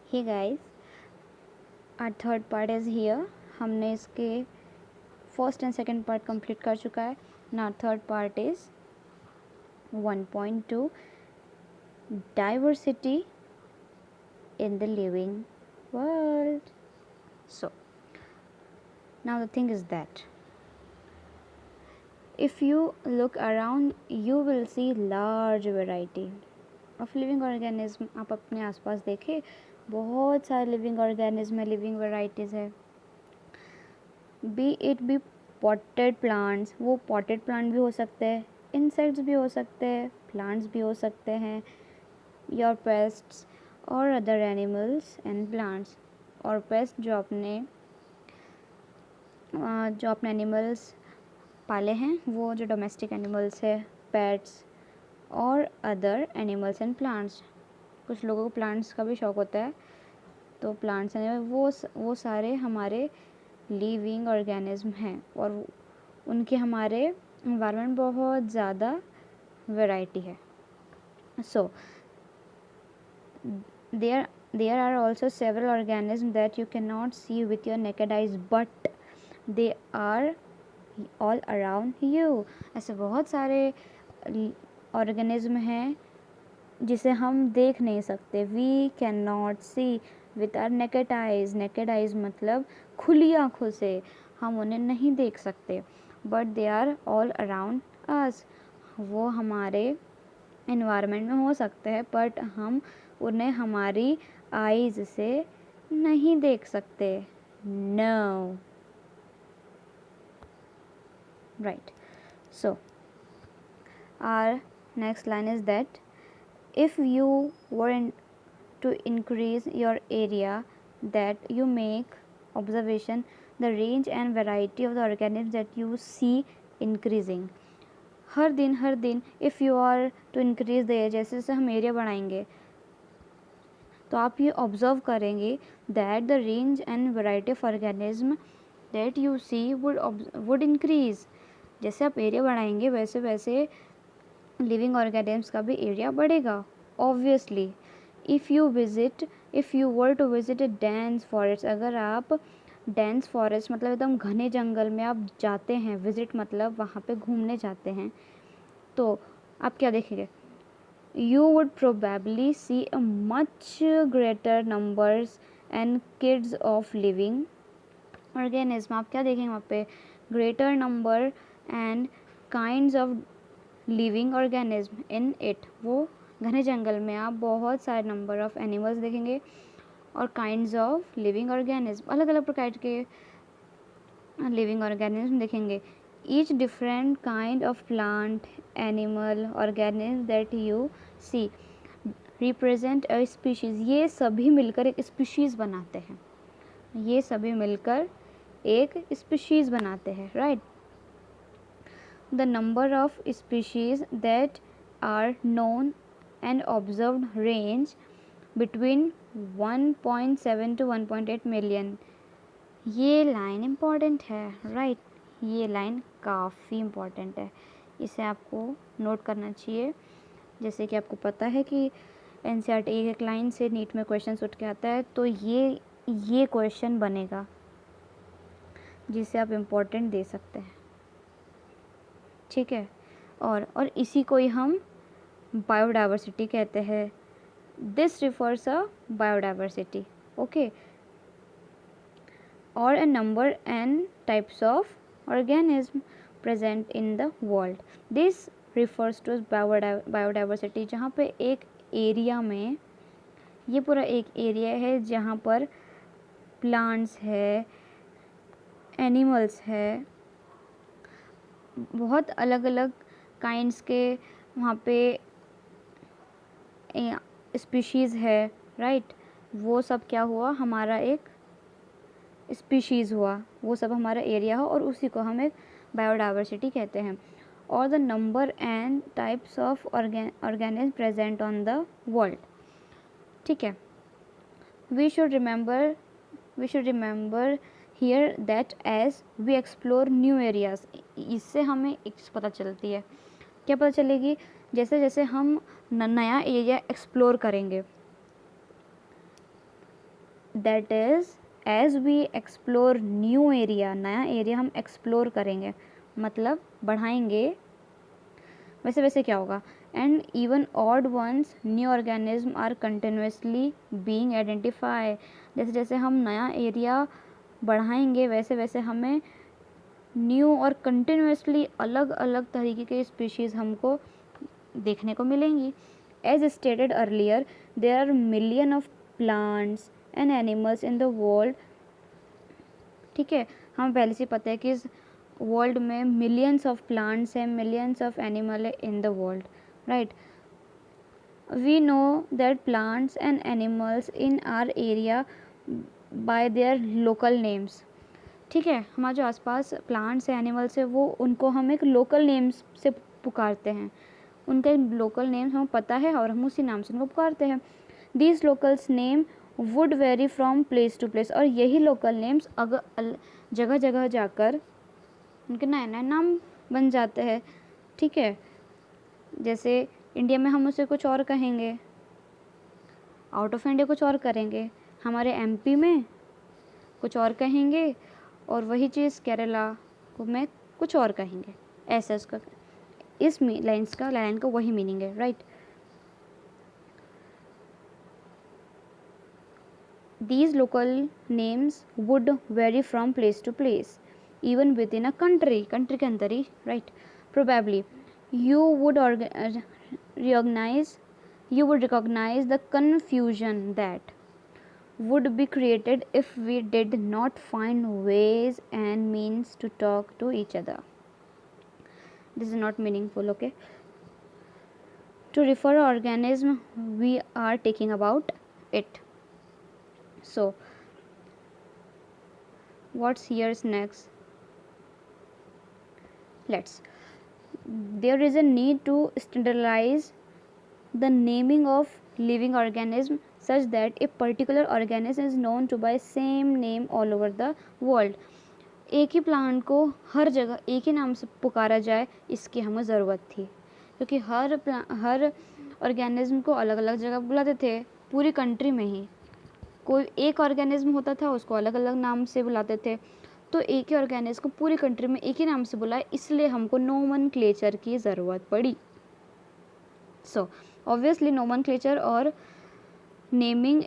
Hey guys, our third part is here. हमने इसके first and second part complete कर चुका है। Now third part is 1.2 diversity in the living world. So now the thing is that if you look around you will see large variety of living organism। आप अपने आसपास देखें, बहुत सारे living organism है, लिविंग वैराइटीज़ है। B it be potted plants, वो potted plant भी हो सकते हैं, इंसेक्ट्स भी हो सकते हैं, प्लांट्स भी हो सकते हैं, योर पेस्ट्स और अदर एनिमल्स एंड प्लांट्स। और पेस्ट जो अपने एनिमल्स पाले हैं वो जो डोमेस्टिक एनिमल्स है, पेट्स और अदर एनिमल्स एंड प्लांट्स। कुछ लोगों को प्लांट्स का भी शौक़ होता है, तो प्लांट्स वो सारे हमारे लिविंग ऑर्गेनिज्म हैं और उनके हमारे एनवायरनमेंट बहुत ज़्यादा वैरायटी है। सो there are also several organisms that you cannot see with your naked eyes but they are all around you। ऐसे बहुत सारे ऑर्गेनिज्म हैं जिसे हम देख नहीं सकते, we can not see with our naked eyes. Naked eyes मतलब खुली आँखों से हम उन्हें नहीं देख सकते, but they are all around us. वो हमारे एनवायरनमेंट में हो सकते हैं बट हम उन्हें हमारी आइज़ से नहीं देख सकते। No, right. So our next line is that if you were to increase your area that you make observation, the range and variety of the organisms that you see increasing। हर दिन if you are to increase the area, जैसे जैसे हम area बढ़ाएंगे तो आप ये observe करेंगे that the range and variety of organism that you see would increase। जैसे आप एरिया बढ़ाएंगे वैसे वैसे लिविंग ऑर्गेनिम्स का भी एरिया बढ़ेगा obviously. If you were to visit a dense forest, अगर आप डेंस फॉरेस्ट मतलब एकदम घने जंगल में आप जाते हैं, विजिट मतलब वहाँ पे घूमने जाते हैं, तो आप क्या देखेंगे? You would probably see a much greater numbers and kinds of living organism. आप क्या देखेंगे वहाँ पे? Greater number and kinds of living organism in it. वो घने जंगल में आप बहुत सारे नंबर ऑफ एनिमल्स देखेंगे और काइंड्स ऑफ लिविंग ऑर्गेनिज्म, अलग अलग प्रकार के लिविंग ऑर्गेनिज्म देखेंगे। Each different kind of plant, animal, organism that you see represent a species. ये सभी मिलकर एक स्पीशीज़ बनाते हैं, ये सभी मिलकर एक स्पीशीज़ बनाते हैं, right. The number of species that are known and observed range between 1.7 to 1.8 million। ये लाइन इम्पॉर्टेंट है, राइट। ये लाइन काफ़ी इम्पॉर्टेंट है, इसे आपको नोट करना चाहिए। जैसे कि आपको पता है कि एनसीईआरटी एक लाइन से नीट में क्वेश्चन उठ के आता है, तो ये क्वेश्चन बनेगा जिसे आप इम्पोर्टेंट दे सकते हैं, ठीक है। और इसी को ही हम बायोडाइवर्सिटी कहते हैं। This refers a biodiversity, okay. और a number and types of organism present in the world. This refers to biodiversity, जहाँ पे एक एरिया में, ये पूरा एक एरिया है जहाँ पर प्लांट्स है, एनिमल्स है, बहुत अलग अलग काइंड्स के वहाँ पे स्पीशीज़ है, राइट। वो सब क्या हुआ? हमारा एक स्पीशीज़ हुआ, वो सब हमारा एरिया हो और उसी को हम एक बायोडाइवर्सिटी कहते हैं। और the number and types of organism present on the world, ठीक है। We should remember here that as we explore new areas. इससे हमें एक पता चलती है, क्या पता चलेगी? जैसे जैसे हम नया एरिया एक्सप्लोर करेंगे that is as we explore new area, नया एरिया हम एक्सप्लोर करेंगे मतलब बढ़ाएंगे, वैसे वैसे क्या होगा, and even odd ones new organism are continuously being identify, जैसे जैसे हम नया एरिया बढ़ाएंगे वैसे वैसे हमें न्यू और कंटिन्यूसली अलग अलग तरीके के स्पीशीज़ हमको देखने को मिलेंगी. As stated earlier there are million of plants and animals in the world. ठीक है, हमें पहले से पता है कि इस वर्ल्ड में मिलियंस ऑफ प्लांट्स हैं, मिलियंस ऑफ एनिमल है in the world, right. We know that plants and animals in our area by their local names. ठीक है, हमारे जो आसपास प्लांट्स है, एनिमल्स है, वो उनको हम एक लोकल नेम्स से पुकारते हैं, उनका एक लोकल नेम्स हमें पता है और हम उसी नाम से उनको पुकारते हैं. These locals name would vary from place to place, और यही लोकल नेम्स अगर जगह जगह जाकर उनके नए नए नाम बन जाते हैं. ठीक है, जैसे इंडिया में हम उसे कुछ और कहेंगे, आउट ऑफ इंडिया कुछ और करेंगे, हमारे एमपी में कुछ और कहेंगे, और वही चीज़ केरला को में कुछ और कहेंगे. ऐसा उसका इस लाइन का वही मीनिंग है, right. These local names would vary from place to place, even within a country के अंदर ही, right. Probably you would recognize the confusion that would be created if we did not find ways and means to talk to each other. This is not meaningful, okay. To refer to organism we are taking about it. So what's here's next, there is a need to standardize the naming of living organism such that a particular organism is known to by same name all over the world. एक ही plant को हर जगह एक ही नाम से पुकारा जाए, इसकी हमें ज़रूरत थी, क्योंकि हर ऑर्गेनिज्म को अलग अलग जगह बुलाते थे पूरी कंट्री में ही. कोई एक ऑर्गेनिज्म होता था उसको अलग अलग नाम से बुलाते थे, तो एक ही ऑर्गेनिज्म को पूरी कंट्री में एक ही नाम से बुलाए, इसलिए हमको नोमेनक्लेचर की ज़रूरत पड़ी. सो ऑब्वियसली नोमेनक्लेचर और naming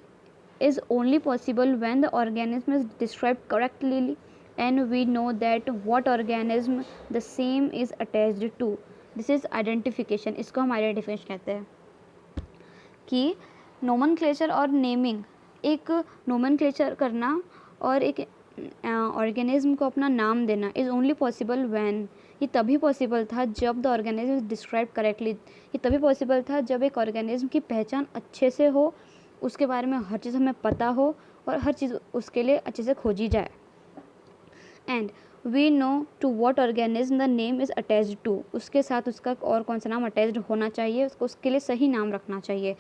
is only possible when the organism is described correctly and we know that what organism the same is attached to. This is identification. इसको हम identification कहते हैं कि nomenclature और naming, एक nomenclature करना और एक ऑर्गेनिज्म को अपना नाम देना इज़ ओनली पॉसिबल व्हेन, ये तभी पॉसिबल था जब the organism is describe correctly. ये तभी पॉसिबल था जब एक ऑर्गेनिज्म की पहचान अच्छे से हो, उसके बारे में हर चीज़ हमें पता हो और हर चीज़ उसके लिए अच्छे से खोजी जाए. And we know to what organism the name is attached to, उसके साथ उसका और कौन सा नाम अटैच्ड होना चाहिए, उसको उसके लिए सही नाम रखना चाहिए.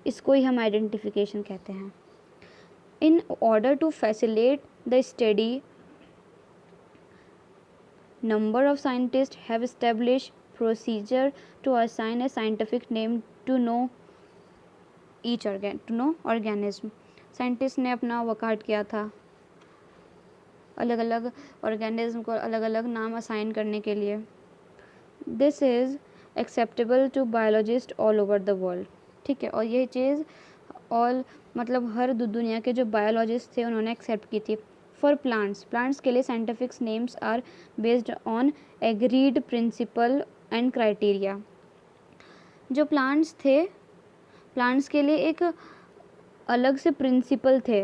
इसको ही हम आइडेंटिफिकेशन कहते हैं. In order to facilitate the study, number of scientists have established procedure to assign a scientific name to know organism. Scientist ने अपना वर्कआउट किया था अलग अलग ऑर्गेनिज्म को अलग अलग नाम असाइन करने के लिए. This is acceptable to biologist all over the world. ठीक है, और यह चीज़ ऑल मतलब हर दुनिया के जो बायोलॉजिस्ट थे उन्होंने एक्सेप्ट की थी. फॉर प्लांट्स के लिए scientific names are based on agreed principle and criteria. जो प्लांट्स थे, प्लांट्स के लिए एक अलग से प्रिंसिपल थे,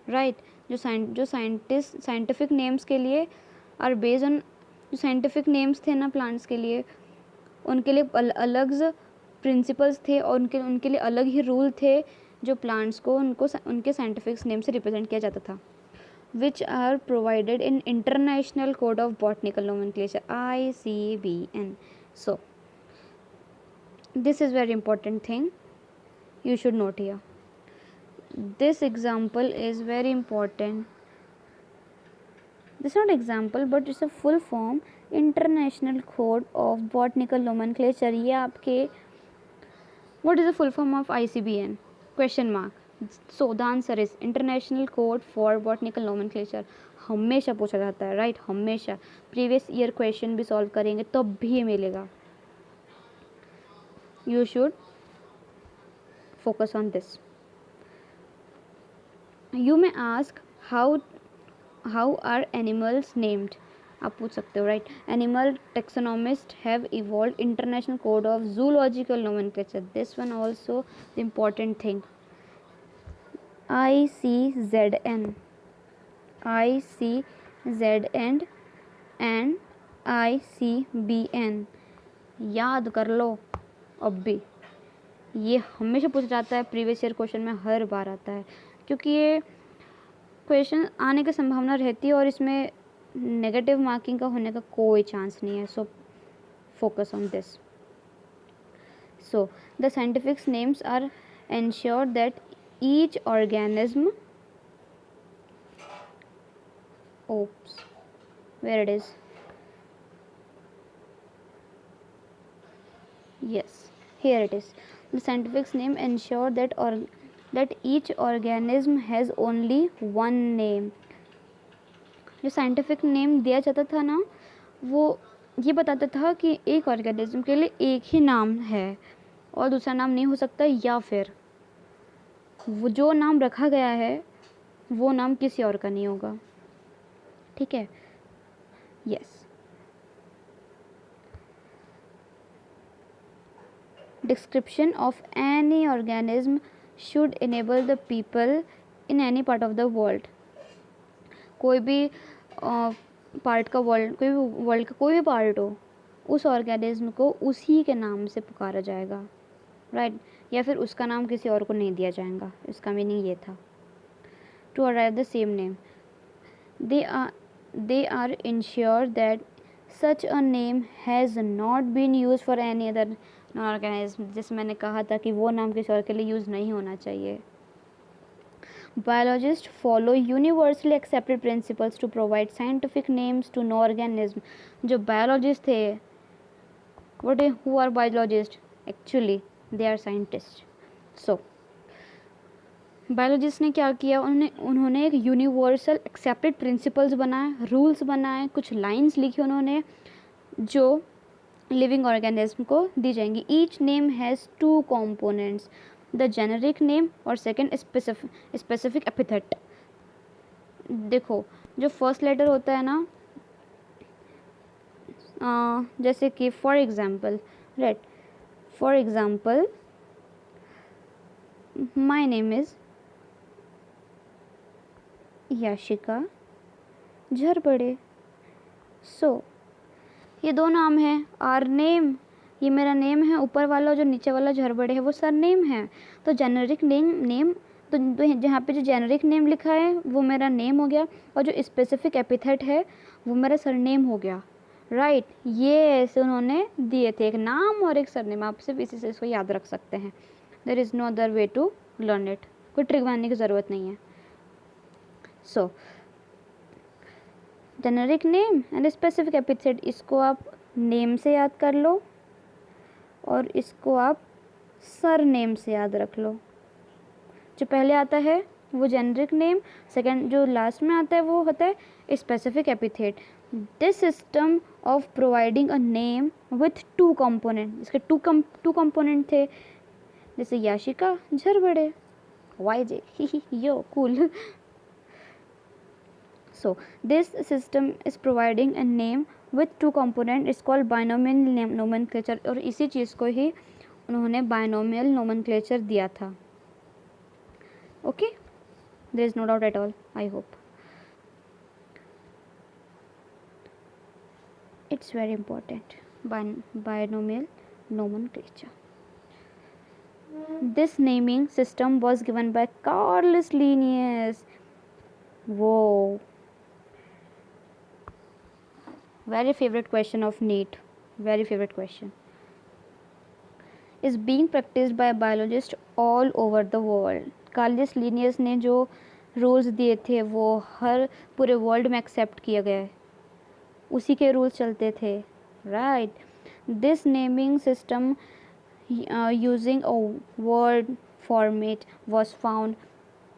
राइट. जो साइंटिफिक नेम्स के लिए आर बेस्ड ऑन, जो साइंटिफिक नेम्स थे ना प्लांट्स के लिए, उनके लिए अलग प्रिंसिपल्स थे और उनके लिए अलग ही रूल थे जो प्लांट्स को उनके साइंटिफिक नेम से रिप्रेजेंट किया जाता था, which are provided in international code of botanical nomenclature ICBN. So this is very important thing you should note here. This example is very important. This is not example but it's a full form International Code of Botanical Nomenclature. ये आपके what is the full form of ICBN? Question mark. So the answer is international code for botanical nomenclature. हमेशा पूछा जाता है, right, हमेशा। Previous year question भी solve करेंगे तब भी ये मिलेगा। You should focus on this. You may ask how are animals named. आप पूछ सकते हो, right. Animal taxonomist have evolve international code of zoological nomenclature. This one also the important thing. ICZN, ICZN and ICBN याद कर लो अब भी। ये हमेशा पूछा जाता है, प्रीवियस ईयर क्वेश्चन में हर बार आता है, क्योंकि ये क्वेश्चन आने की संभावना रहती है और इसमें नेगेटिव मार्किंग का होने का कोई चांस नहीं है। So focus on this. So the scientific names are ensure that each organism, oops, where it is, yes, here it is. The scientific name ensure that each organism has only one name. जो scientific name दिया जाता था ना, वो ये बताता था कि एक ऑर्गेनिज्म के लिए एक ही नाम है और दूसरा नाम नहीं हो सकता, या फिर वो जो नाम रखा गया है वो नाम किसी और का नहीं होगा। ठीक है, yes. Description of any organism should enable the people in any part of the world. कोई भी पार्ट का वर्ल्ड, कोई भी वर्ल्ड का कोई भी पार्ट हो, उस ऑर्गेनिज्म को उसी के नाम से पुकारा जाएगा, राइट, या फिर उसका नाम किसी और को नहीं दिया जाएगा। इसका मीनिंग ये था। To arrive the same name, they are ensure that such a name has not been used for any other organism. जैसे मैंने कहा था कि वो नाम किसी और के लिए यूज़ नहीं होना चाहिए। Biologist follow universally accepted principles to provide scientific names to known organism. जो बायोलॉजिस्ट थे, what who are biologist, actually they are scientist. So biologist ने क्या किया, उन्होंने एक यूनिवर्सल एक्सेप्टेड प्रिंसिपल्स बनाए, रूल्स बनाए, कुछ लाइंस लिखी उन्होंने जो लिविंग ऑर्गेनिज्म को दी जाएंगी। Each name has two components, the generic name और सेकंड स्पेसिफिक एपिथेट। देखो, जो फर्स्ट लेटर होता है ना, जैसे कि for example, right, for example my name is Yashika Jharbade. So ये दो नाम हैं। आर नेम, ये मेरा नेम है, ऊपर वाला जो नीचे वाला झरबड़े है वो सर नेम है। तो जेनेरिक नेम तो जहाँ पे जो जेनेरिक नेम लिखा है वो मेरा नेम हो गया, और जो स्पेसिफिक एपिथेट है वो मेरा सरनेम हो गया, राइट। ये ऐसे उन्होंने दिए थे, एक नाम और एक सरनेम। आप सिर्फ इसी से इसको याद रख सकते हैं। There is no other way to learn it, कोई ट्रिक बनाने की ज़रूरत नहीं है। So generic name and specific epithet, इसको आप नेम से याद कर लो और इसको आप सर नेम से याद रख लो। जो पहले आता है वो जेनेरिक नेम, सेकंड जो लास्ट में आता है वो होता है specific epithet. This system of providing a name with to component, इसके टू कंपोनेंट थे, जैसे Yashika Jharbade, YJ, yo cool. So this system is providing a name with two component, is called binomial nomenclature, और इसी चीज़ को ही उन्होंने binomial nomenclature दिया था। Okay, there is no doubt at all, I hope. It's very important, binomial nomenclature. This naming system was given by Carolus Linnaeus. Whoa, very favorite question of NEET, very favorite question, is being practiced by biologists all over the world. Carolus Linnaeus ने जो rules दिए थे वो हर पूरे world में accept किए गए, उसी के रूल्स चलते थे, right. This naming system using a word format was found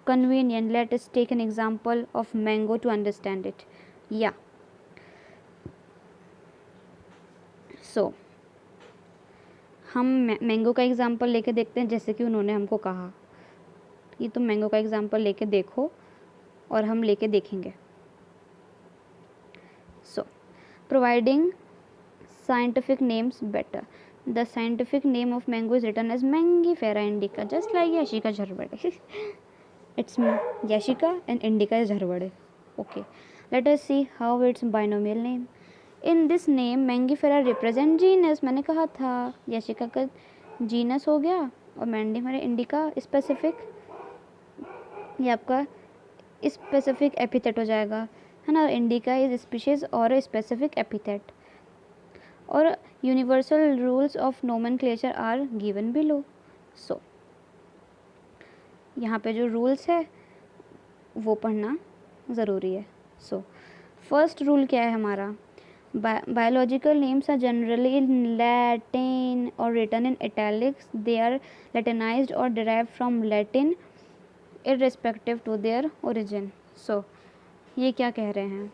convenient, let us take an example of mango to understand it. Yeah. So हम मैंगो का एग्जाम्पल लेके देखते हैं, जैसे कि उन्होंने हमको कहा कि तुम मैंगो का एग्जाम्पल लेके देखो, और हम लेके देखेंगे. सो providing scientific names better. The scientific name of mango is written as Mangifera indica, just like Yashica jharvade. It's Yashica and indica is jharvade. Okay, let us see how its binomial name. In this name Mangifera represent genus. मैंने कहा था Yashica का genus हो गया, और Mangifera indica specific, ये आपका specific epithet हो जाएगा, है ना. Indica is species और specific epithet. और universal rules of nomenclature are given below. So यहाँ पे जो रूल्स है वो पढ़ना ज़रूरी है. सो फर्स्ट रूल क्या है हमारा, biological names are generally in Latin और written in italics. They are latinised और derived from Latin irrespective to their origin. So ये क्या कह रहे हैं,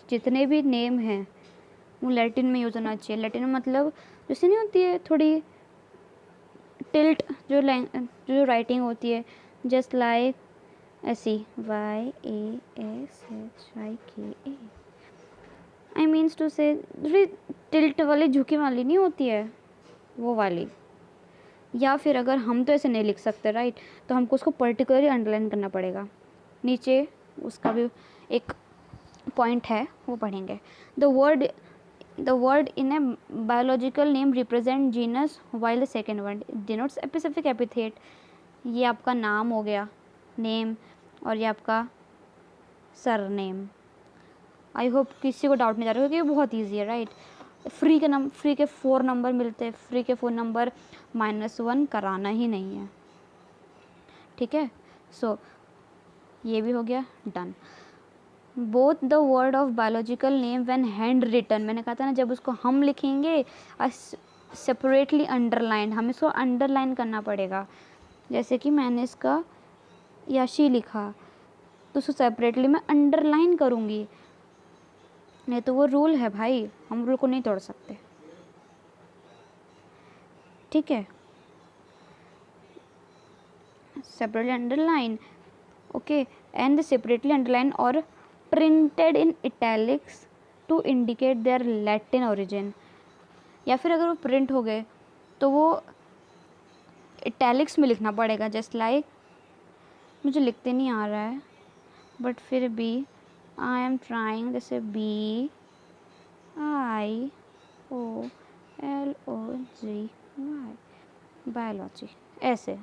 जितने भी नेम हैं वो लैटिन में यूज़ होना चाहिए. लैटिन में मतलब जैसे नहीं होती है थोड़ी टिल्ट जो राइटिंग होती है, जस्ट लाइक ऐसी YASHIKA. आई मीन्स टू से थोड़ी टिल्ट वाली, झुकी वाली नहीं होती है वो वाली. या फिर अगर हम तो ऐसे नहीं लिख सकते राइट, तो हमको उसको पर्टिकुलरली अंडरलाइन करना पड़ेगा. नीचे उसका भी एक पॉइंट है, वो पढ़ेंगे. The word in a biological name represent genus while the second word denotes a specific epithet. ये आपका नाम हो गया, नेम, और ये आपका सरनेम. आई होप किसी को डाउट नहीं जा रहा, क्योंकि ये बहुत ईजी है राइट. फ्री के 4 नंबर मिलते हैं. फ्री के 4 नंबर -1 कराना ही नहीं है, ठीक है. सो ये भी हो गया done. Both the word of biological name when hand written, मैंने कहा था ना, जब उसको हम लिखेंगे सेपरेटली अंडरलाइन, हमें इसको अंडरलाइन करना पड़ेगा. जैसे कि मैंने इसका याशी लिखा, तो उसको सेपरेटली मैं अंडरलाइन करूँगी, नहीं तो वो रूल है भाई, हम रूल को नहीं तोड़ सकते, ठीक है. Separately underline, okay, and separately underline और printed in italics to indicate their Latin origin. या फिर अगर वो प्रिंट हो गए तो वो इटैलिक्स में लिखना पड़ेगा, जस्ट लाइक, मुझे लिखते नहीं आ रहा है बट फिर भी आई एम ट्राइंग, जैसे BIOLOGY, बायोलॉजी, ऐसे.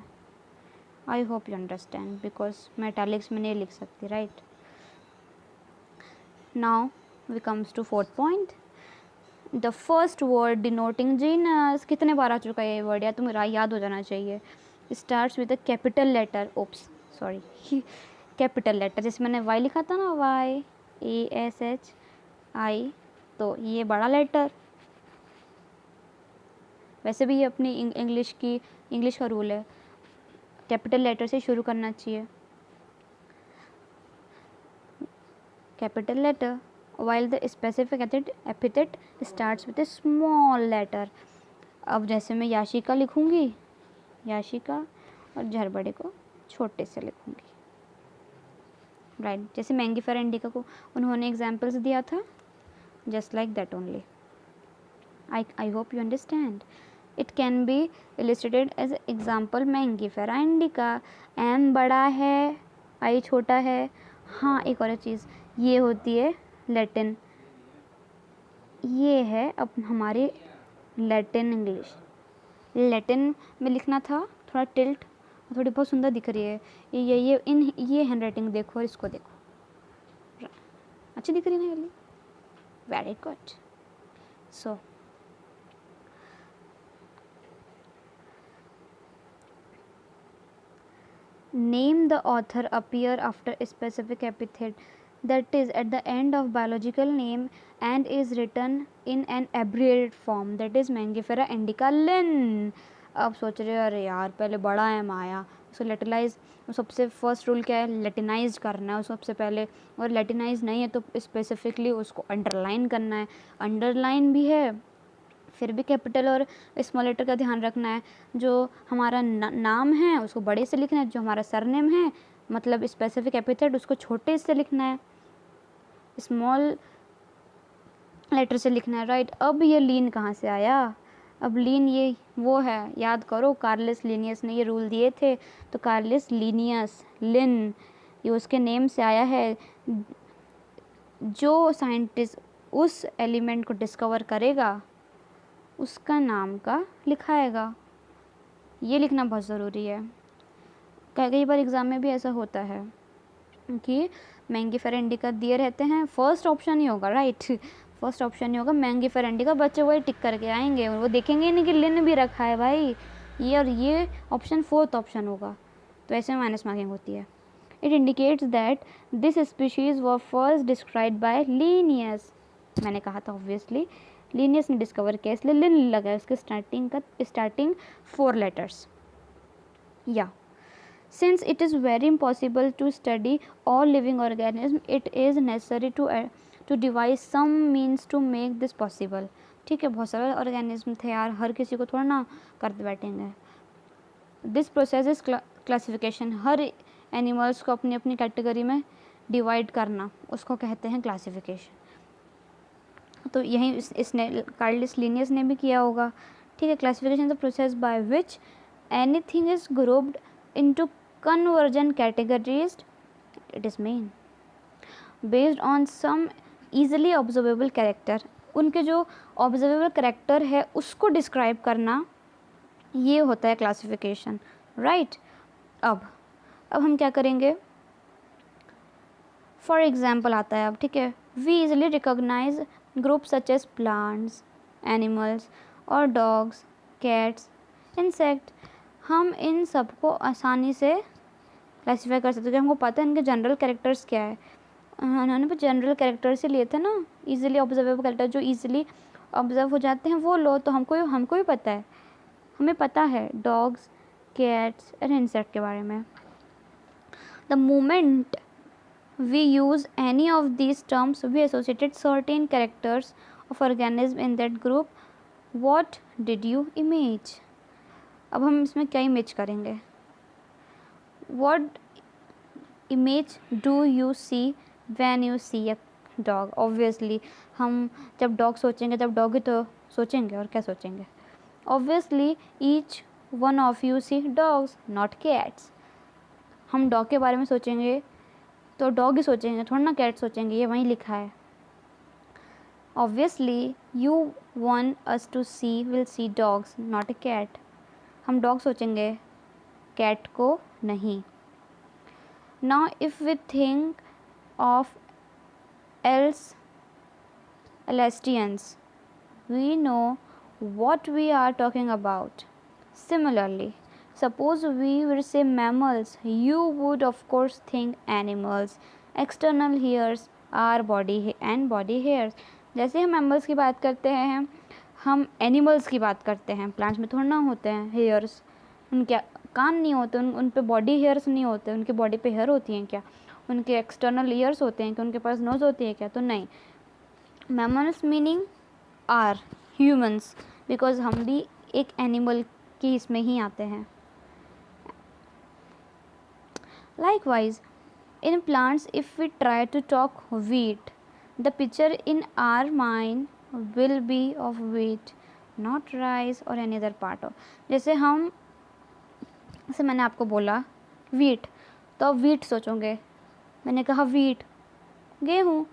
आई होप यू अंडरस्टैंड, बिकॉज मैं इटैलिक्स में नहीं लिख सकती right. Now we comes to fourth point. The first word denoting genus, कितने बार आ चुका है ये वर्ड, या तुम्हें याद हो जाना चाहिए. Starts with a capital letter. Oops, sorry. Capital letter, जैसे मैंने Y लिखा था ना, YASHI, तो ये बड़ा लेटर. वैसे भी ये अपनी इंग्लिश का रूल है, कैपिटल लेटर से शुरू करना चाहिए. Capital letter, while the specific epithet starts with a small letter. अब जैसे मैं याशिका लिखूँगी, याशिका, और झरबड़े को छोटे से लिखूँगी राइट. जैसे मैंगीफेरा इंडिका को उन्होंने एग्जाम्पल्स दिया था, just like that only. I hope you understand. It can be illustrated as example Mangifera indica. M बड़ा है, आई छोटा है. हाँ, एक और चीज़, ये होती है लैटिन, ये है अब हमारी लैटिन इंग्लिश. लैटिन में लिखना था, थोड़ा टिल्ट, थोड़ी बहुत सुंदर दिख रही है. ये हैंड राइटिंग देखो और इसको देखो, अच्छी दिख रही है ना. Very good. So name the author appear after a specific epithet that is at the end of biological name and is written in an abbreviated form, that is Mangifera indica Linn. अब सोच रहे हो अरे यार पहले बड़ा M आया, सो लेटिलाइज, सबसे फर्स्ट रूल क्या है, लेटिनाइज करना है उसको सबसे पहले, और लेटिनाइज नहीं है तो स्पेसिफिकली उसको अंडरलाइन करना है, अंडरलाइन भी है फिर भी कैपिटल और स्मॉल लेटर का ध्यान रखना है। जो हमारा नाम है उसको बड़े से लिखना है, जो हमारा सरनेम है मतलब स्पेसिफिक एपिथेट उसको छोटे से लिखना है, स्मॉल लेटर से लिखना है, राइट। अब ये लीन कहाँ से आया, अब लीन ये वो है, याद करो कार्लिस लीनियस ने ये रूल दिए थे, तो कार्लिस लीनियस लिन ये उसके नेम से आया है। जो साइंटिस्ट उस एलिमेंट को डिस्कवर करेगा उसका नाम का लिखाएगा, ये लिखना बहुत ज़रूरी है। कई बार एग्ज़ाम में भी ऐसा होता है कि मैंगीफेरा इंडिका दिए रहते हैं, फर्स्ट ऑप्शन ही होगा, राइट, फर्स्ट ऑप्शन ही होगा मैंगीफेरा इंडिका, बच्चे वही टिक करके आएंगे, वो देखेंगे नहीं कि लिन भी रखा है भाई, ये और ये ऑप्शन फोर्थ ऑप्शन होगा, तो ऐसे में माइनस मार्किंग होती है। It indicates that this species were first described by Linnaeus, मैंने कहा था ऑब्वियसली लीनियस ने डिस्कवर किया इसलिए लिन लगा है उसके स्टार्टिंग 4 लेटर्स। या since it is very impossible to study all living organisms, it is necessary to devise some means to make this possible। ठीक है, बहुत सारे ऑर्गेनिज्म थे यार, हर किसी को थोड़ा ना करते बैठेंगे। This process is classification, her animals को अपनी अपनी कैटेगरी में डिवाइड करना उसको कहते हैं क्लासिफिकेशन। तो यही इसने कार्लिस लीनियस ने भी किया होगा, ठीक है। Classification the process by which anything is grouped into convergent categories, it is mean based on some easily observable character, उनके जो ऑब्जर्वेबल करेक्टर है उसको डिस्क्राइब करना, ये होता है क्लासिफिकेशन, राइट। अब हम क्या करेंगे, फॉर एग्जाम्पल आता है अब, ठीक है। We easily recognise group such as plants, animals और डॉग्स, कैट्स, इंसेक्ट, हम इन सबको आसानी से क्लासीफाई कर सकते हैं, हमको पता है इनके जनरल कैरेक्टर्स क्या है, उन्होंने जनरल कैरेक्टर से लिए थे ना, इजीली ऑब्जर्वेबल कैरेक्टर जो इजीली ऑब्जर्व हो जाते हैं वो लो, तो हमको भी पता है, हमें पता है डॉग्स, कैट्स और इंसेक्ट के बारे में। The moment we use any of these terms we associated certain characters of organism in that group, what did you image. अब हम इसमें क्या इमेज करेंगे, what image do you see when you see a dog. Obviously हम जब dog सोचेंगे जब dog ही तो सोचेंगे, और क्या सोचेंगे, obviously each one of you see dogs not cats, हम डॉग के बारे में सोचेंगे तो डॉग ही सोचेंगे, थोड़ा ना कैट सोचेंगे, ये वहीं लिखा है। Obviously you want us to see will see dogs not a cat, हम डॉग सोचेंगे कैट को नहीं। Now if we think of Alsatians we know what we are talking about. Similarly, suppose we will say mammals, you would of course think animals. External hairs are body and body hairs. जैसे हम mammals की बात करते हैं हम animals की बात करते हैं, प्लांट्स में थोड़ा ना होते हैं हेयर्स, उनके कान नहीं होते, उन पे बॉडी हेयर्स नहीं होते, उनके बॉडी पे हेयर होती हैं क्या, उनके एक्सटर्नल ईयर्स होते हैं कि उनके पास नोज़ होती है क्या, तो नहीं। Mammals meaning are humans, because हम भी एक एनिमल की इसमें ही आते हैं। Likewise in plants if we try to talk wheat, the picture in our mind will be of wheat not rice और एनी अदर पार्ट ऑफ। जैसे मैंने आपको बोला वीट, तो आप वीट सोचोगे, मैंने कहा वीट गेहूँ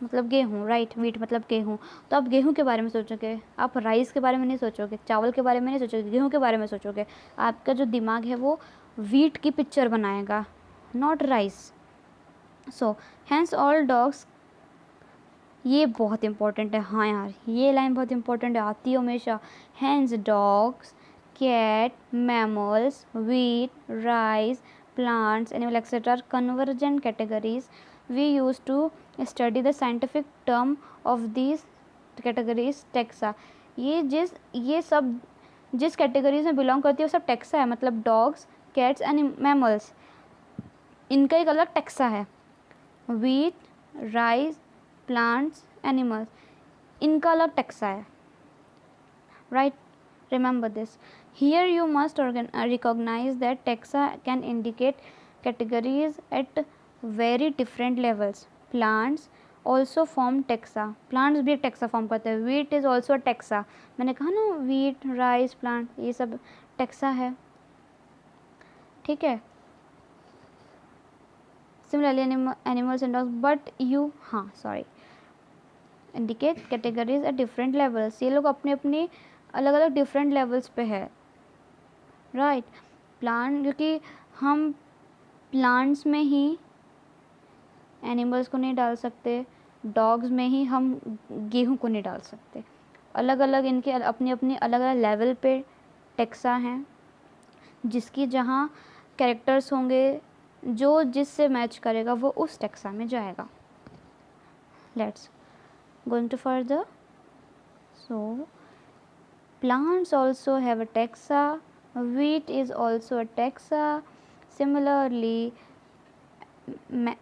मतलब गेहूँ, राइट, वीट मतलब गेहूँ, तो आप गेहूँ के बारे में सोचोगे, आप राइस के बारे में नहीं सोचोगे, चावल के बारे में नहीं सोचोगे, गेहूँ के बारे में सोचोगे। आपका जो दिमाग है वो वीट की पिक्चर बनाएगा, not rice. So hence all dogs, ये बहुत इंपॉर्टेंट है, हाँ यार ये लाइन बहुत इंपॉर्टेंट है, आती है हमेशा। Hence dogs, cat, mammals, wheat, rice, plants, animal, etc. are convergent categories. We used to study the scientific term of these categories taxa. ये सब जिस कैटेगरीज में बिलोंग करती है वो सब टैक्सा है, मतलब डॉग्स, कैट्स एंड मैमल्स, इनका एक अलग टेक्सा है. वीट, राइस, प्लांट्स, एनिमल्स, इनका अलग टेक्सा है. Right, remember this. Here you must recognize that taxa can indicate categories at very different levels. Plants also form taxa. Plants भी एक taxa form करते हैं. Wheat is also a taxa. मैंने कहा ना wheat, rice, plant, ये सब taxa है. ठीक है. Similarly animals and dogs, but you indicate categories at different levels. ये लोग अपने अपनी अलग अलग डिफरेंट लेवल्स पे है. राइट, प्लांट, क्योंकि हम प्लांट्स में ही एनिमल्स को नहीं डाल सकते, डॉग्स में ही हम गेहूं को नहीं डाल सकते. अलग अलग इनके अपनी अपनी अलग अलग लेवल पे टेक्सा हैं, जिसकी जहाँ कैरेक्टर्स होंगे जो जिससे मैच करेगा वो उस टेक्सा में जाएगा. Let's going to further. So plants also have a taxa. Wheat is also a taxa. Similarly,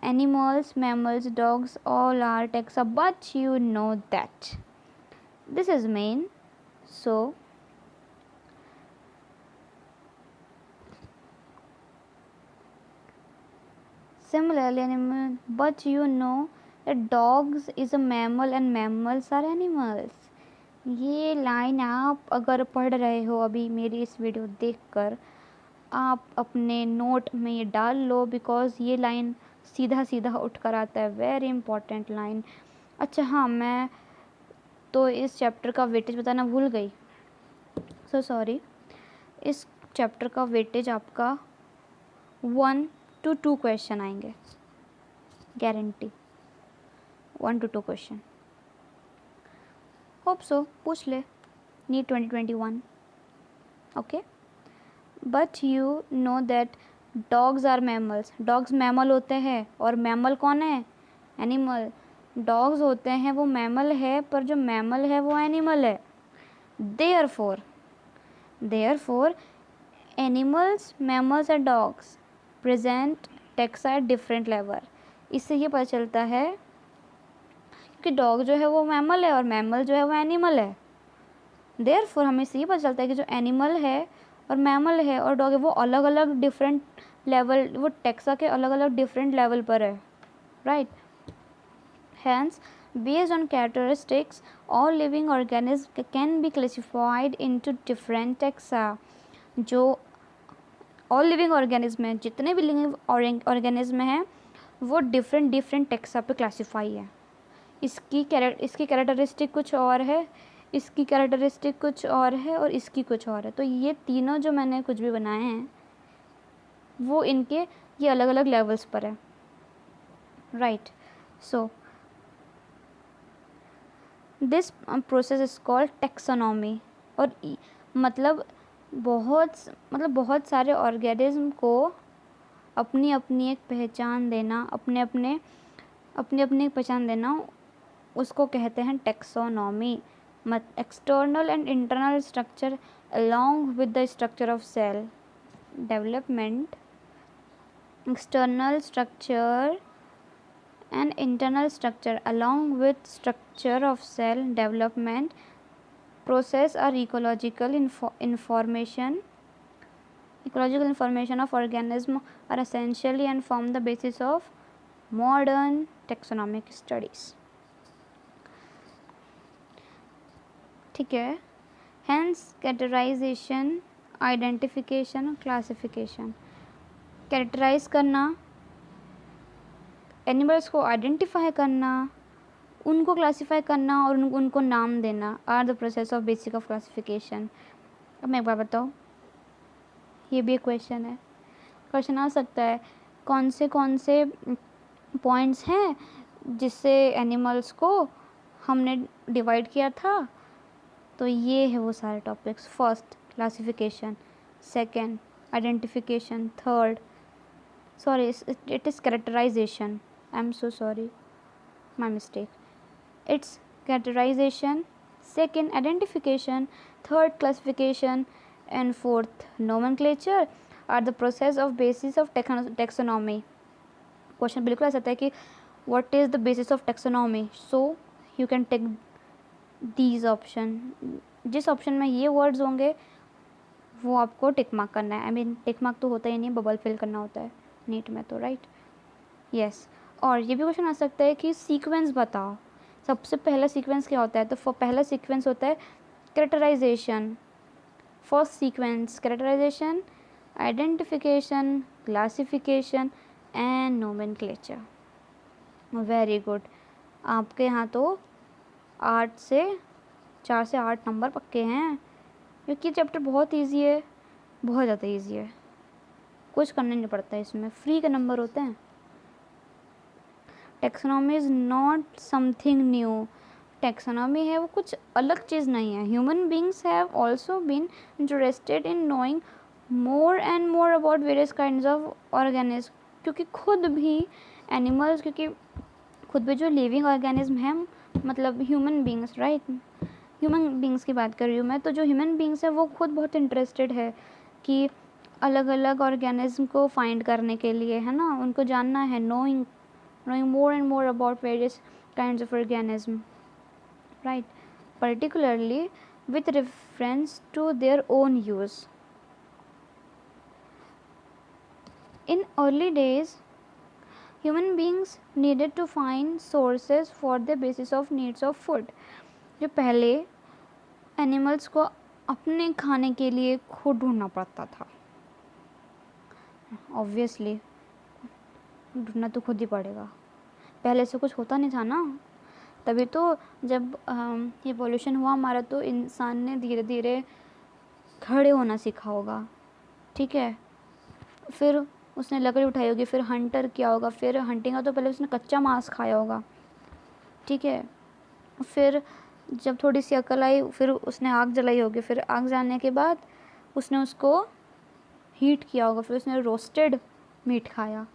animals, mammals, dogs, all are taxa, but you know that this is main. So similarly animal, but you know that dogs is a mammal and mammals are animals. ये line आप अगर पढ़ रहे हो अभी मेरी इस video देखकर, आप अपने नोट में ये डाल लो, बिकॉज़ ये लाइन सीधा सीधा उठ कर आता है. Very important line. अच्छा हाँ, मैं तो इस चैप्टर का वेटेज बताना भूल गई. So sorry. इस चैप्टर का वेटेज आपका 1 to 2 क्वेश्चन आएंगे, guarantee. 1 to 2 question. Hope so पूछ ले. NEET 2021. Okay. But you know that dogs are mammals. Dogs mammal होते हैं, और मैमल कौन है? एनिमल. डॉग्स होते हैं वो मैमल है, पर जो मैमल है वो एनिमल है. Therefore animals, mammals and dogs present taxa at different level. इससे ये पता चलता है कि डॉग जो है वो मैमल है और मैमल जो है वो एनिमल है. देयरफॉर हमें इससे ये पता चलता है कि जो एनिमल है और मैमल है और डॉग है वो अलग अलग डिफरेंट लेवल, वो टेक्सा के अलग अलग डिफरेंट लेवल पर है. Right. Hence based on characteristics all living organism can be classified into different taxa. जो ऑल लिविंग ऑर्गेनिज्म है, जितने भी लिविंग ऑर्गेनिज्म हैं वो डिफरेंट टेक्सा पे क्लासीफाई है. इसकी कैरेक्टरिस्टिक कुछ और है, इसकी कैरेक्टरिस्टिक कुछ और है, और इसकी कुछ और है. तो ये तीनों जो मैंने कुछ भी बनाए हैं वो इनके ये अलग अलग लेवल्स पर है. Right. So this process is called taxonomy. और मतलब बहुत सारे ऑर्गेनिज्म को अपनी अपनी एक पहचान देना, अपने अपने पहचान देना, उसको कहते हैं taxonomy. External and internal structure along with the structure of cell development. External structure and internal structure along with structure of cell development process are ecological information of organism are essentially and form the basis of modern taxonomic studies. ठीक है. Hence categorization, identification, classification. Characterise करना, animals को identify करना, उनको classify करना और उनको नाम देना are the process of basic of classification. अब मैं एक बार बताऊँ, ये भी एक क्वेश्चन है. क्वेश्चन आ सकता है कौन से पॉइंट्स हैं जिससे एनिमल्स को हमने डिवाइड किया था. तो ये है वो सारे topics. First classification, second identification, third it is characterization. I'm so sorry, my mistake. It's characterization, second identification, third classification, and fourth nomenclature. Are the process of basis of taxonomy. Question बिल्कुल ऐसा था कि what is the basis of taxonomy, so you can take these option. जिस option में ये words होंगे वो आपको टिक मार्क करना है. आई मीन टिक मार्क तो होता ही नहीं, बबल फिल करना होता है नीट में तो, राइट. यस. और ये भी क्वेश्चन आ सकता है कि सीक्वेंस बताओ. सबसे पहला सीक्वेंस क्या होता है, तो पहला सीक्वेंस होता है characterisation. First sequence characterisation, identification, classification and nomenclature. Very good. आपके यहाँ तो 4 से 8 नंबर पक्के हैं, क्योंकि चैप्टर बहुत इजी है, बहुत ज़्यादा इजी है. कुछ करना नहीं पड़ता है इसमें, फ्री के नंबर होते हैं. Taxonomy is not something new. Taxonomy है वो कुछ अलग चीज़ नहीं है. Human beings have also been interested in knowing more and more about various kinds of organism. क्योंकि खुद भी एनिमल्स, क्योंकि खुद भी जो लिविंग ऑर्गेनिज्म है, मतलब human beings, right, human beings की बात कर रही हूँ मैं, तो जो ह्यूमन बींग्स है वो खुद बहुत इंटरेस्टेड है कि अलग अलग ऑर्गेनिज्म को फाइंड करने के लिए, है ना, उनको जानना है. Knowing more and more about various kinds of organism, right, particularly with reference to their own use. In early days, human beings needed to find sources for the basis of needs of food. जो पहले animals को अपने खाने के लिए खुद ढूंढना पड़ता था. ऑब्वियसली ढूंढना तो खुद ही पड़ेगा, पहले से कुछ होता नहीं था ना. तभी तो जब ये पॉल्यूशन हुआ हमारा, तो इंसान ने धीरे धीरे खड़े होना सीखा होगा, ठीक है. फिर उसने लकड़ी उठाई होगी, फिर हंटर किया होगा, फिर हंटिंग का तो पहले उसने कच्चा मांस खाया होगा, ठीक है. फिर जब थोड़ी सी अकल आई, फिर उसने आग जलाई होगी, फिर आग जलाने के बाद उसने उसको हीट किया होगा, फिर उसने रोस्टेड मीट खाया.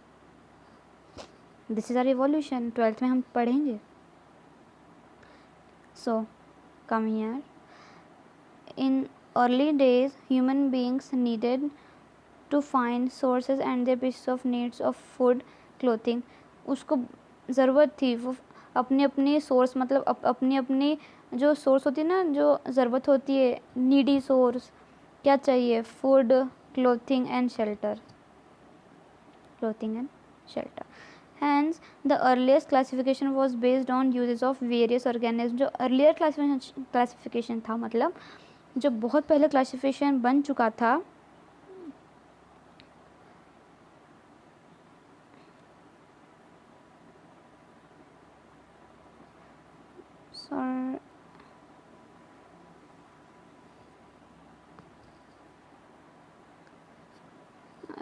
This is our revolution. 12th में हम पढ़ेंगे. So come here. In early days human beings needed to find sources and the basis of needs of food, clothing. उसको ज़रूरत थी, वो अपनी अपनी सोर्स, मतलब अपनी अपनी जो सोर्स होती है ना, जो ज़रूरत होती है, नीडी सोर्स, क्या चाहिए, food, clothing and shelter. Hence, the earliest classification was based on uses of various organisms. जो earlier classification था, मतलब जो बहुत पहले classification बन चुका था,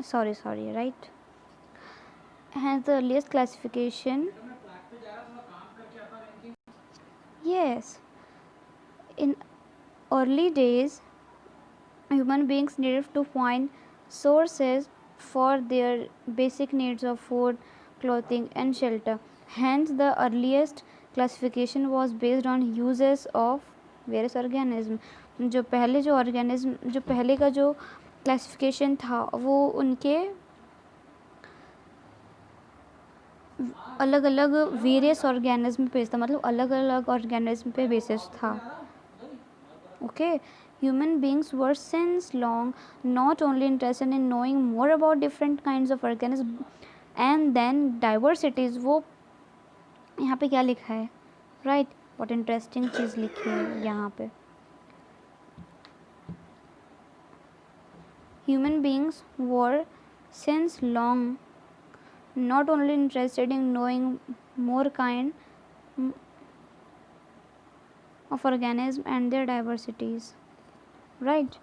sorry, right. Hence the earliest classification. Yes. In early days, human beings needed to find sources for their basic needs of food, clothing and shelter. Hence the earliest classification was based on uses of various organisms. जो पहले का जो classification था वो उनके अलग अलग various organism पे था, मतलब अलग अलग ऑर्गेनिज्म पे बेसिस था. Okay. Human beings were since long not only interested in knowing more about different kinds of organisms and then diversities. वो यहाँ पे क्या लिखा है, राइट, बहुत इंटरेस्टिंग चीज़ लिखी है यहाँ पे. Human beings were since long not only interested in knowing more kind of organisms and their diversities, right.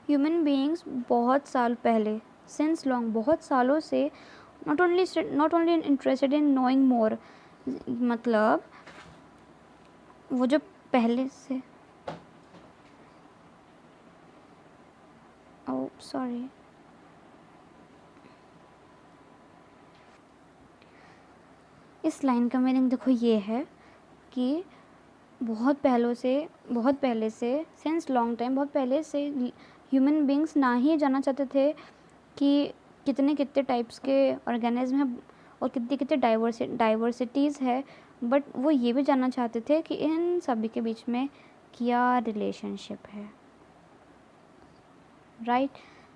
Human beings बहुत साल पहले, since long, बहुत सालों से not only interested in knowing more, मतलब वो जो पहले से, oh sorry, इस लाइन का मीनिंग देखो ये है कि बहुत पहले से, सिंस लॉन्ग टाइम, बहुत पहले से ह्यूमन बींग्स ना ही जानना चाहते थे कि कितने कितने टाइप्स के ऑर्गेनिज्म हैं और कितनी कितनी डाइवर्सिटीज़ है, बट वो ये भी जानना चाहते थे कि इन सभी के बीच में क्या रिलेशनशिप है, राइट।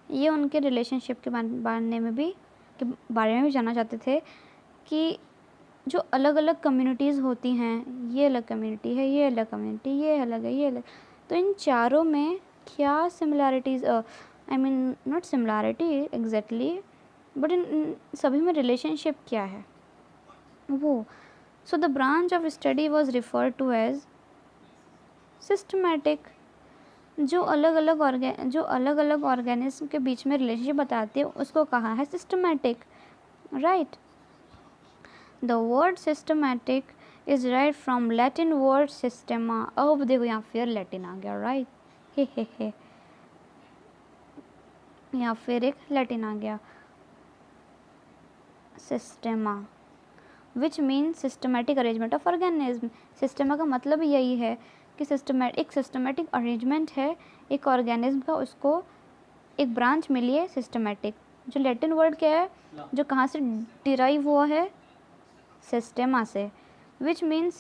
ये उनके रिलेशनशिप के बारे में भी जानना चाहते थे कि जो अलग अलग कम्युनिटीज़ होती हैं, ये अलग कम्युनिटी है, ये अलग कम्युनिटी, ये अलग है, ये अलग, तो इन चारों में क्या similarities, I mean not similarity exactly, but इन सभी में रिलेशनशिप क्या है वो। So the branch of study was referred to as systematic. जो अलग अलग ऑर्गेनिज्म के बीच में रिलेशनशिप बताते हैं उसको कहा है systematic, right. The word systematic is right from Latin word systema. अब देखो यहाँ फिर लैटिन आ गया, राइट, हे यहाँ फिर एक लैटिन आ गया, systema, which mean systematic arrangement of organism. Systema का मतलब यही है कि सिस्टमैटिक अरेंजमेंट है एक ऑर्गेनिज्म का, उसको एक ब्रांच मिली है सिस्टमैटिक। जो लैटिन वर्ड क्या है, जो कहाँ से डिराइव हुआ है, सिस्टेमा से, which means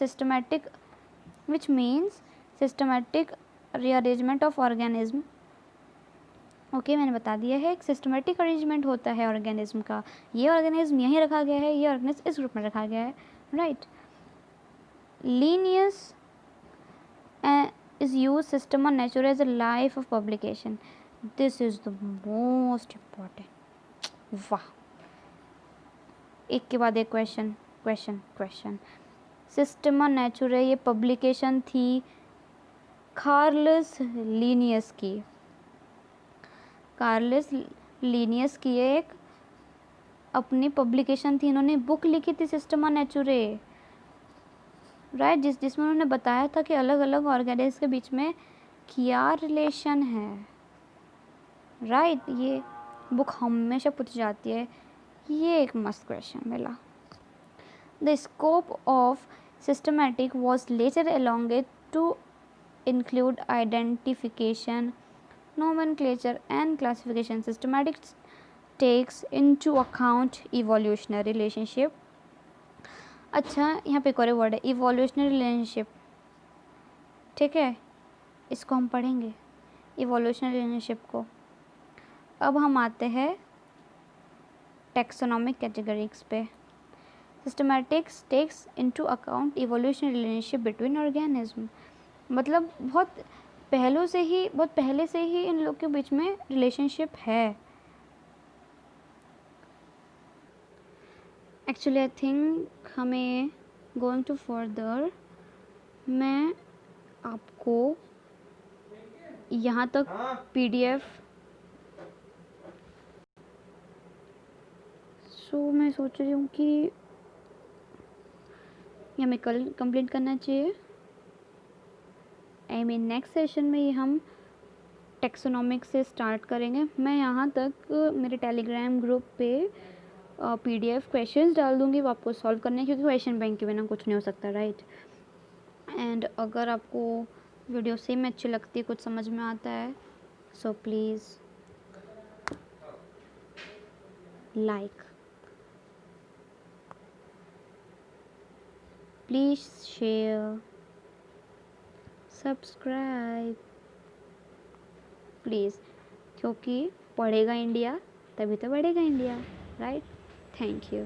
systematic rearrangement of organism. Okay, मैंने बता दिया है एक सिस्टमैटिक अरेंजमेंट होता है ऑर्गेनिज्म का, ये ऑर्गेनिज्म यहीं रखा गया है, ये ऑर्गेनिज्म इस ग्रुप में रखा गया है, right. Linnaeus is used system or nature as a life of publication. This is the most important. वाह, एक के बाद एक क्वेश्चन। सिस्टम और नेचर, ये पब्लिकेशन थी कार्लस लीनियस की एक अपनी पब्लिकेशन थी, इन्होंने बुक लिखी थी सिस्टम और नेचुरे, राइट, जिसमें उन्होंने बताया था कि अलग अलग ऑर्गेनिज्म के बीच में क्या रिलेशन है, राइट। ये बुक हमेशा पूछी जाती है, ये एक मस्त क्वेश्चन मिला। The scope of systematic was later elongate to include identification, nomenclature and classification. Systematic takes into account evolutionary relationship. अच्छा, यहाँ पे एक और वर्ड है इवोल्यूशनरी रिलेशनशिप, ठीक है, इसको हम पढ़ेंगे इवोल्यूशनरी रिलेशनशिप को। अब हम आते हैं टैक्सोनॉमिक कैटेगरीज पे। Systematics takes into account evolutionary relationship between organism, मतलब बहुत पहले से ही इन लोग के बीच में रिलेशनशिप है। एक्चुअली आई थिंक हमें गोइंग टू फर्दर, मैं आपको यहाँ तक PDF, सो मैं सोच रही हूँ कि हमें कल कंप्लीट करना चाहिए। आई मीन नेक्स्ट सेशन में ये हम टैक्सोनॉमिक से स्टार्ट करेंगे। मैं यहाँ तक मेरे टेलीग्राम ग्रुप पे PDF क्वेश्चंस डाल दूँगी, वो आपको सॉल्व करने हैं, क्योंकि क्वेश्चन बैंक के बिना कुछ नहीं हो सकता, राइट। एंड अगर आपको वीडियो सेम अच्छी लगती है, कुछ समझ में आता है, so please like, please share, subscribe please, क्योंकि पढ़ेगा इंडिया तभी तो बढ़ेगा इंडिया, राइट। Thank you.